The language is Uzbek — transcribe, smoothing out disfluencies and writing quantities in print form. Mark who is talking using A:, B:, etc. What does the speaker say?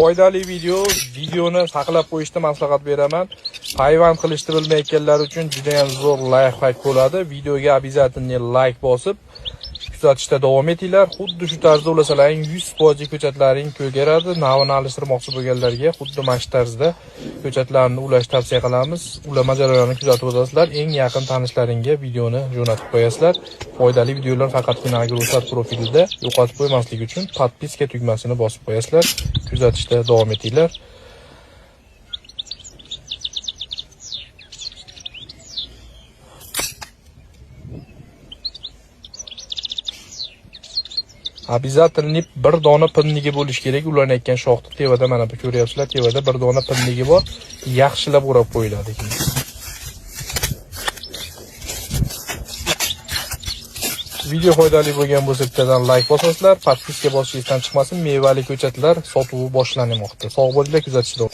A: foydali videoni saqlab qo'yishni maslahat beraman. Payvand qilishni bilmayotganlar uchun juda ham zo'r layfhack bo'ladi. Videoga обязательно like bosib kuzatishda davom etinglar. Xuddi shu tarzda ulasalaring 100% ko'chatlaring ko'karadi. Navini alishtirmoqchi bo'lganlarga xuddi mana shu tarzda ko'chatlarni ulashni tavsiya qilamiz. Ulama jarayonini kuzatib o'tasizlar. Eng yaqin tanishlaringga videoni jo'natib qo'yasizlar. Foydali videolar faqatgina Agrosat profilida yo'qotib qo'ymaslik uchun podpiska tugmasini bosib qo'yasizlar. Kuzatishda davom etinglar. Обязательно bir dona pinnigi bo'lish kerak. Ulanayotgan shoxni tevada mana bu ko'ryapsizlar, tevada bir dona pinnigi bor. Yaxshilab o'rab qo'yiladi ekan. Video foydali bo'lgan bo'lsa bittadan like bosasizlar, podpiska bosishingizdan chiqmasin. Mevali ko'chatlar sotuvi boshlanmoqda. Sog' bo'linglar, kuzatishda.